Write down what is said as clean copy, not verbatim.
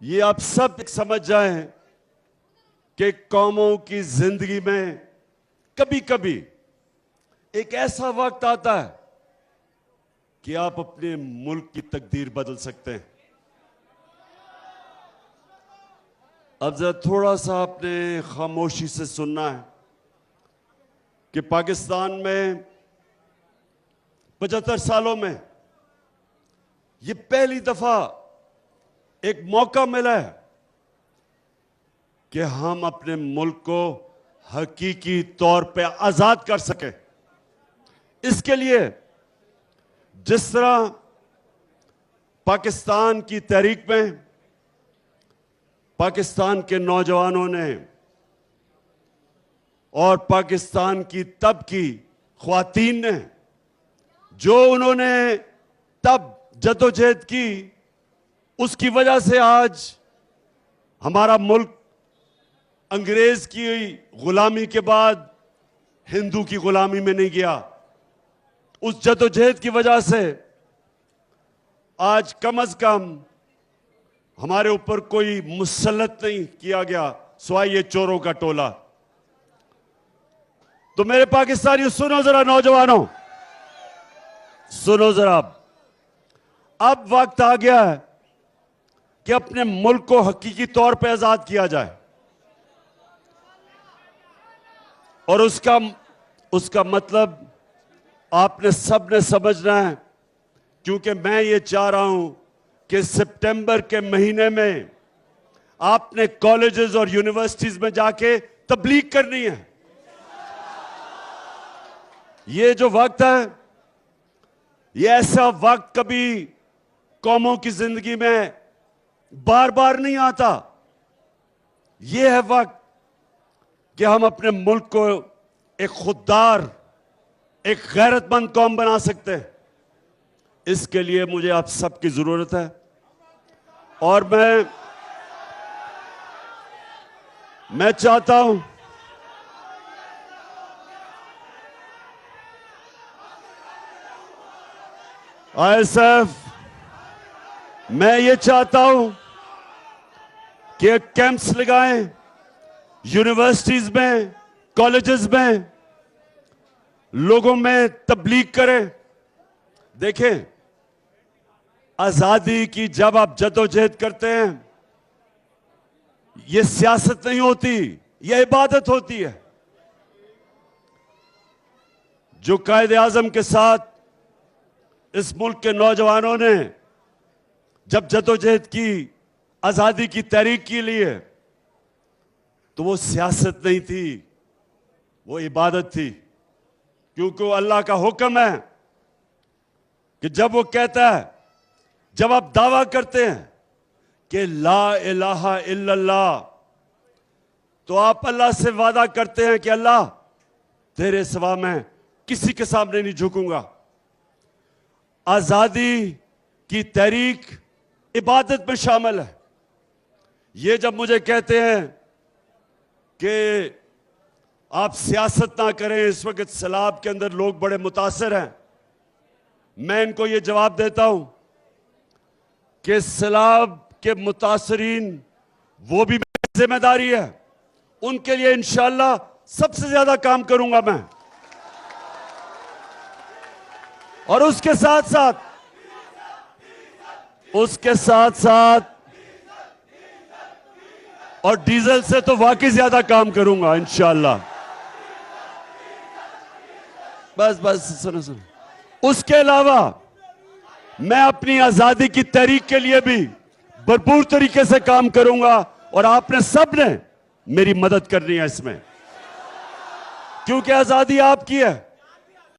ये आप सब समझ जाएं कि कौमों की जिंदगी में कभी कभी एक ऐसा वक्त आता है कि आप अपने मुल्क की तकदीर बदल सकते हैं। अब जरा थोड़ा सा आपने खामोशी से सुनना है कि पाकिस्तान में 75 सालों में ये पहली दफा एक मौका मिला है कि हम अपने मुल्क को हकीकी तौर पे आजाद कर सकें। इसके लिए जिस तरह पाकिस्तान की तहरीक में पाकिस्तान के नौजवानों ने और पाकिस्तान की तब की ख्वातीन ने जो उन्होंने तब जद्दोजहद की, उसकी वजह से आज हमारा मुल्क अंग्रेज की गुलामी के बाद हिंदू की गुलामी में नहीं गया। उस जद्दोजहद की वजह से आज कम से कम हमारे ऊपर कोई मुसल्लत नहीं किया गया सिवाय ये चोरों का टोला। तो मेरे पाकिस्तानियों सुनो जरा, नौजवानों सुनो जरा, अब वक्त आ गया है कि अपने मुल्क को हकीकी तौर पे आजाद किया जाए और उसका मतलब आपने सबने समझना है, क्योंकि मैं ये चाह रहा हूं कि सितंबर के महीने में आपने कॉलेजेस और यूनिवर्सिटीज में जाके तबलीग करनी है। ये जो वक्त है, ये ऐसा वक्त कभी कौमों की जिंदगी में बार बार नहीं आता। ये है वक्त कि हम अपने मुल्क को एक खुददार, एक गैरतमंद कौम बना सकते हैं। इसके लिए मुझे आप सबकी जरूरत है और मैं चाहता हूं आईएसएफ, मैं ये चाहता हूं कि कैंप्स लगाएं यूनिवर्सिटीज में, कॉलेजेस में, लोगों में तबलीग करें। देखें, आजादी की जब आप जद्दोजहद करते हैं, यह सियासत नहीं होती, यह इबादत होती है। जो कायदे आजम के साथ इस मुल्क के नौजवानों ने जब जद्दोजहद की, आजादी की तहरीक के लिए, तो वो सियासत नहीं थी, वो इबादत थी। क्योंकि वो अल्लाह का हुक्म है कि जब वो कहता है, जब आप दावा करते हैं कि ला इलाहा इल्लल्लाह, तो आप अल्लाह से वादा करते हैं कि अल्लाह तेरे सिवा मैं किसी के सामने नहीं झुकूंगा। आजादी की तहरीक इबादत में शामिल है। ये जब मुझे कहते हैं कि आप सियासत ना करें, इस वक्त सैलाब के अंदर लोग बड़े मुतासिर हैं, मैं इनको ये जवाब देता हूं कि सैलाब के मुतासरीन वो भी मेरी जिम्मेदारी है, उनके लिए इंशाअल्लाह सबसे ज्यादा काम करूंगा मैं। और उसके साथ साथ और डीजल से तो वाकई ज्यादा काम करूंगा इंशाअल्लाह। बस सुनो। उसके अलावा मैं अपनी आजादी की तहरीक के लिए भी भरपूर तरीके से काम करूंगा और आपने सब ने मेरी मदद करनी है इसमें, क्योंकि आजादी आपकी है।